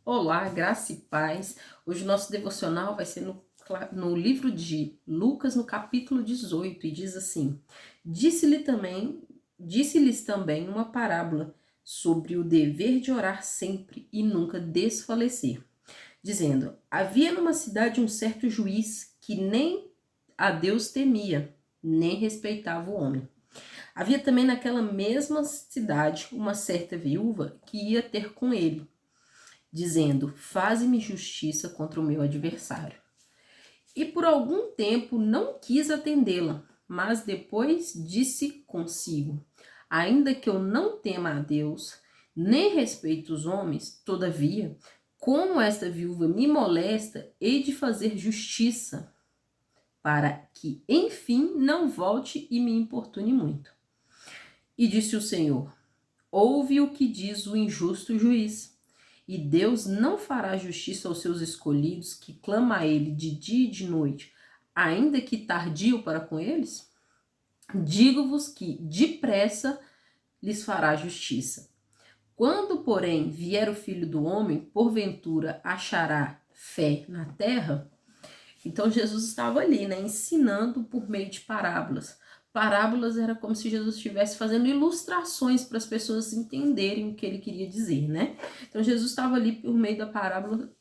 Olá, graça e paz. Hoje o nosso devocional vai ser no livro de Lucas, no capítulo 18, e diz assim: Disse-lhes também uma parábola sobre o dever de orar sempre e nunca desfalecer, dizendo: Havia numa cidade um certo juiz que nem a Deus temia, nem respeitava o homem. Havia também naquela mesma cidade uma certa viúva que ia ter com ele, dizendo: Faze-me justiça contra o meu adversário. E por algum tempo não quis atendê-la, mas depois disse consigo: Ainda que eu não tema a Deus, nem respeito os homens, todavia, como esta viúva me molesta, hei de fazer justiça, para que, enfim, não volte e me importune muito. E disse o Senhor: Ouve o que diz o injusto juiz. E Deus não fará justiça aos seus escolhidos, que clamam a ele de dia e de noite, ainda que tardio para com eles? Digo-vos que depressa lhes fará justiça. Quando, porém, vier o Filho do Homem, porventura achará fé na terra? Então Jesus estava ali, ensinando por meio de parábolas. Parábolas era como se Jesus estivesse fazendo ilustrações para as pessoas entenderem o que ele queria dizer, Então Jesus estava ali por meio da parábola,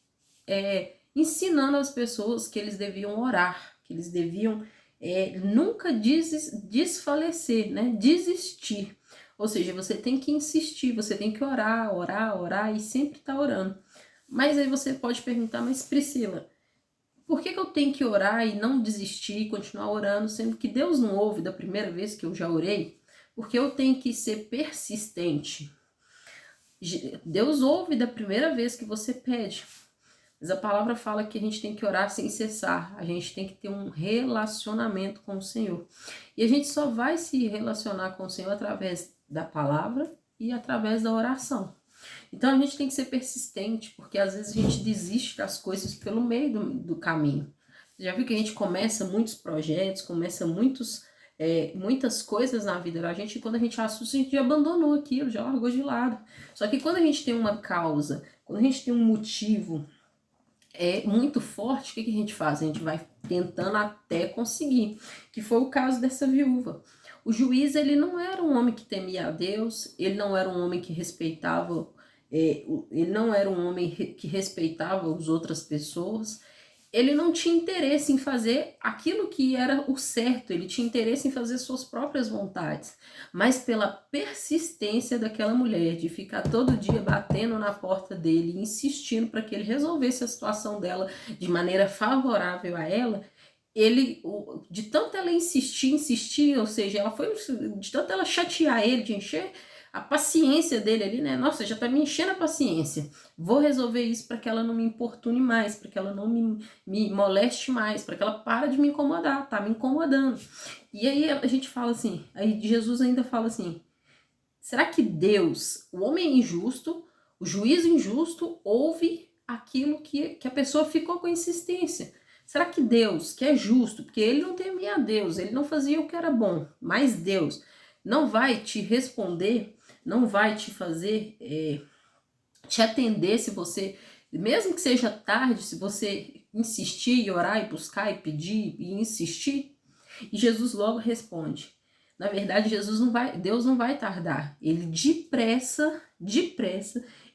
ensinando as pessoas que eles deviam orar, que eles deviam nunca desfalecer, desistir. Ou seja, você tem que insistir, você tem que orar, orar, orar e sempre estar orando. Mas aí você pode perguntar: mas Priscila, por que eu tenho que orar e não desistir e continuar orando, sendo que Deus não ouve da primeira vez que eu já orei? Porque eu tenho que ser persistente. Deus ouve da primeira vez que você pede. Mas a palavra fala que a gente tem que orar sem cessar. A gente tem que ter um relacionamento com o Senhor. E a gente só vai se relacionar com o Senhor através da palavra e através da oração. Então a gente tem que ser persistente, porque às vezes a gente desiste das coisas pelo meio do caminho. Você já viu que a gente começa muitos projetos, começa muitas coisas na vida da gente, e quando a gente assusta, a gente já abandonou aquilo, já largou de lado. Só que quando a gente tem uma causa, quando a gente tem um motivo muito forte, o que a gente faz? A gente vai tentando até conseguir, que foi o caso dessa viúva. O juiz, ele não era um homem que temia a Deus, ele não era um homem que respeitava, ele não era um homem que respeitava as outras pessoas, ele não tinha interesse em fazer aquilo que era o certo, ele tinha interesse em fazer suas próprias vontades, mas pela persistência daquela mulher de ficar todo dia batendo na porta dele, insistindo para que ele resolvesse a situação dela de maneira favorável a ela, de tanto ela insistir, ou seja, de tanto ela chatear ele, de encher a paciência dele ali, Nossa, já tá me enchendo a paciência. Vou resolver isso para que ela não me importune mais, para que ela não me moleste mais, para que ela pare de me incomodar, tá me incomodando. E aí a gente fala assim, aí Jesus ainda fala assim: será que Deus, o homem injusto, o juiz injusto, ouve aquilo que a pessoa ficou com insistência? Será que Deus, que é justo, porque ele não temia a Deus, ele não fazia o que era bom, mas Deus não vai te responder, não vai te fazer, te atender se você, mesmo que seja tarde, se você insistir e orar e buscar e pedir e insistir? E Jesus logo responde. Na verdade, Deus não vai tardar. Ele depressa,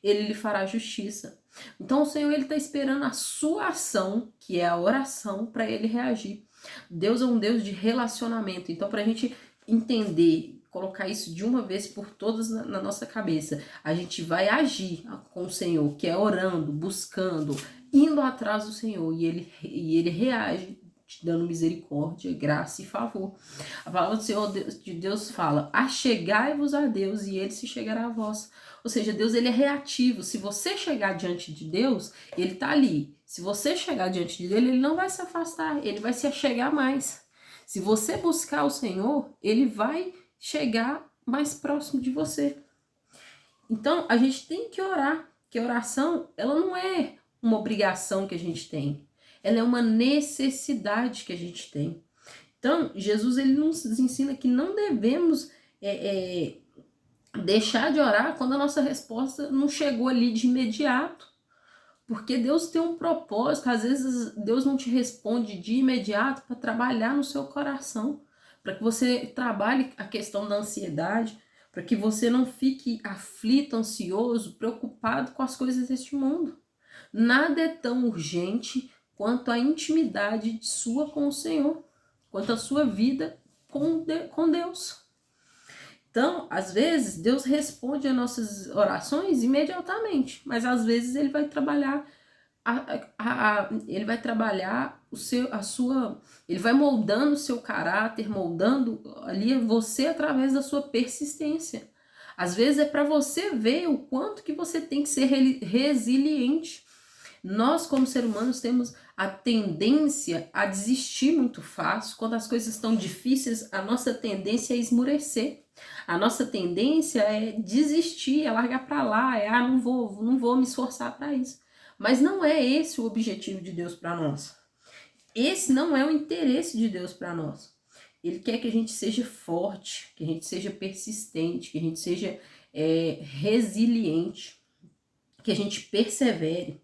ele lhe fará justiça. Então o Senhor, ele está esperando a sua ação, que é a oração, para ele reagir. Deus é um Deus de relacionamento. Então, para a gente entender, colocar isso de uma vez por todas na nossa cabeça, a gente vai agir com o Senhor, que é orando, buscando, indo atrás do Senhor, e ele reage te dando misericórdia, graça e favor. A palavra do Senhor de Deus fala: achegai-vos a Deus e ele se chegará a vós. Ou seja, Deus, ele é reativo. Se você chegar diante de Deus, ele está ali. Se você chegar diante dele, ele não vai se afastar, ele vai se achegar mais. Se você buscar o Senhor, ele vai chegar mais próximo de você. Então, a gente tem que orar, que a oração, ela não é uma obrigação que a gente tem, ela é uma necessidade que a gente tem. Então, Jesus, ele nos ensina que não devemos deixar de orar quando a nossa resposta não chegou ali de imediato. Porque Deus tem um propósito, às vezes Deus não te responde de imediato para trabalhar no seu coração, para que você trabalhe a questão da ansiedade, para que você não fique aflito, ansioso, preocupado com as coisas deste mundo. Nada é tão urgente quanto a intimidade sua com o Senhor, quanto a sua vida com Deus. Então, às vezes, Deus responde às nossas orações imediatamente, mas às vezes Ele vai trabalhar ele vai trabalhar ele vai moldando o seu caráter, moldando ali você através da sua persistência. Às vezes é para você ver o quanto que você tem que ser resiliente. Nós, como seres humanos, temos a tendência a desistir muito fácil. Quando as coisas estão difíceis, a nossa tendência é esmurecer. A nossa tendência é desistir, é largar para lá, não vou me esforçar para isso. Mas não é esse o objetivo de Deus para nós. Esse não é o interesse de Deus para nós. Ele quer que a gente seja forte, que a gente seja persistente, que a gente seja resiliente, que a gente persevere.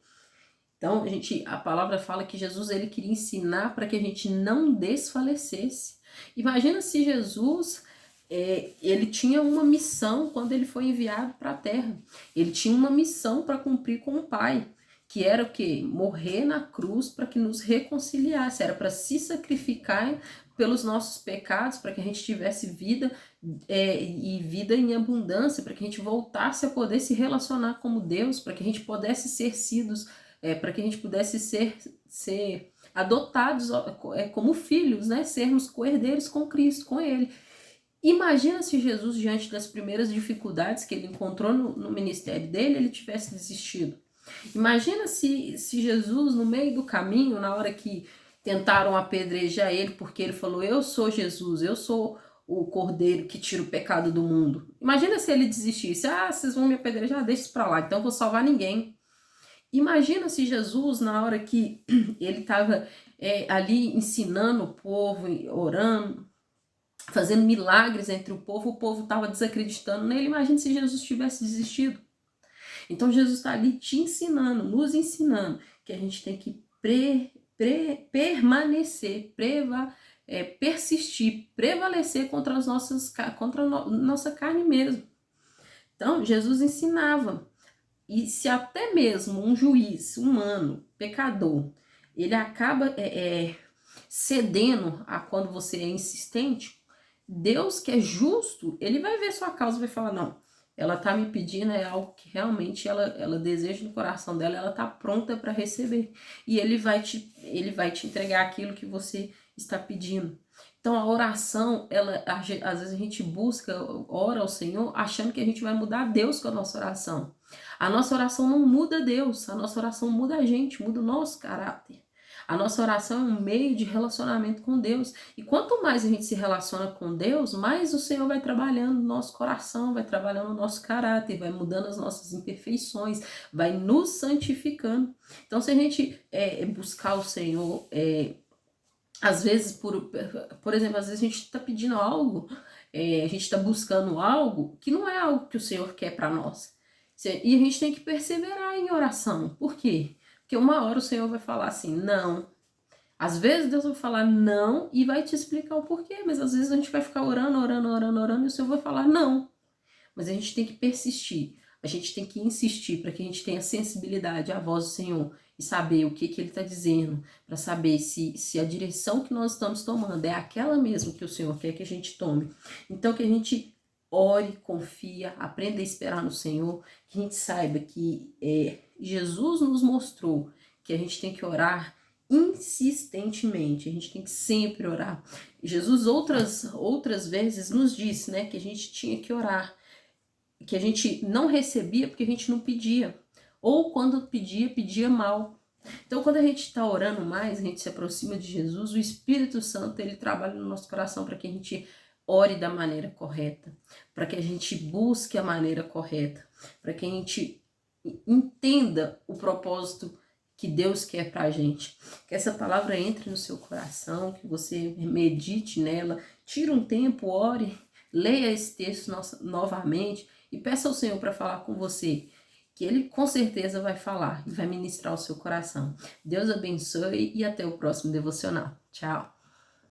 Então, a palavra fala que Jesus ele queria ensinar para que a gente não desfalecesse. Imagina se Jesus ele tinha uma missão quando ele foi enviado para a terra. Ele tinha uma missão para cumprir com o Pai, que era o quê? Morrer na cruz para que nos reconciliasse. Era para se sacrificar pelos nossos pecados, para que a gente tivesse vida e vida em abundância, para que a gente voltasse a poder se relacionar como Deus, para que a gente pudesse ser para que a gente pudesse ser adotados como filhos, né? Sermos co-herdeiros com Cristo, com Ele. Imagina se Jesus, diante das primeiras dificuldades que ele encontrou no ministério dele, ele tivesse desistido. Imagina se Jesus, no meio do caminho, na hora que tentaram apedrejar ele, porque ele falou, eu sou Jesus, eu sou o cordeiro que tira o pecado do mundo. Imagina se ele desistisse, vocês vão me apedrejar, deixa isso pra lá, então eu vou salvar ninguém. Imagina se Jesus, na hora que ele estava ali ensinando o povo, orando, fazendo milagres entre o povo estava desacreditando nele. Imagina se Jesus tivesse desistido. Então Jesus está ali te ensinando, nos ensinando que a gente tem que permanecer, persistir, prevalecer contra a nossa carne mesmo. Então Jesus ensinava. E se até mesmo um juiz humano, pecador, ele acaba cedendo a quando você é insistente, Deus, que é justo, ele vai ver sua causa e vai falar, não, ela tá me pedindo, é algo que realmente ela deseja no coração dela, ela tá pronta para receber. E ele vai te entregar aquilo que você está pedindo. Então a oração, às vezes a gente ora ao Senhor achando que a gente vai mudar Deus com a nossa oração. A nossa oração não muda Deus, a nossa oração muda a gente, muda o nosso caráter. A nossa oração é um meio de relacionamento com Deus. E quanto mais a gente se relaciona com Deus, mais o Senhor vai trabalhando no nosso coração, vai trabalhando no nosso caráter, vai mudando as nossas imperfeições, vai nos santificando. Então, se a gente buscar o Senhor, às vezes, por exemplo, às vezes a gente está pedindo algo, a gente está buscando algo que não é algo que o Senhor quer para nós. E a gente tem que perseverar em oração. Por quê? Porque uma hora o Senhor vai falar assim, não. Às vezes Deus vai falar não e vai te explicar o porquê, mas às vezes a gente vai ficar orando e o Senhor vai falar não. Mas a gente tem que persistir, a gente tem que insistir para que a gente tenha sensibilidade à voz do Senhor e saber o que Ele está dizendo, para saber se a direção que nós estamos tomando é aquela mesmo que o Senhor quer que a gente tome. Então que a gente ore, confia, aprenda a esperar no Senhor, que a gente saiba que Jesus nos mostrou que a gente tem que orar insistentemente, a gente tem que sempre orar. Jesus outras vezes nos disse, né, que a gente tinha que orar, que a gente não recebia porque a gente não pedia, ou quando pedia mal. Então quando a gente está orando mais, a gente se aproxima de Jesus, o Espírito Santo ele trabalha no nosso coração para que a gente ore da maneira correta, para que a gente busque a maneira correta, para que a gente entenda o propósito que Deus quer pra gente. Que essa palavra entre no seu coração, que você medite nela, tire um tempo, ore, leia esse texto novamente e peça ao Senhor para falar com você. que ele com certeza vai falar e vai ministrar o seu coração. Deus abençoe e até o próximo devocional. Tchau!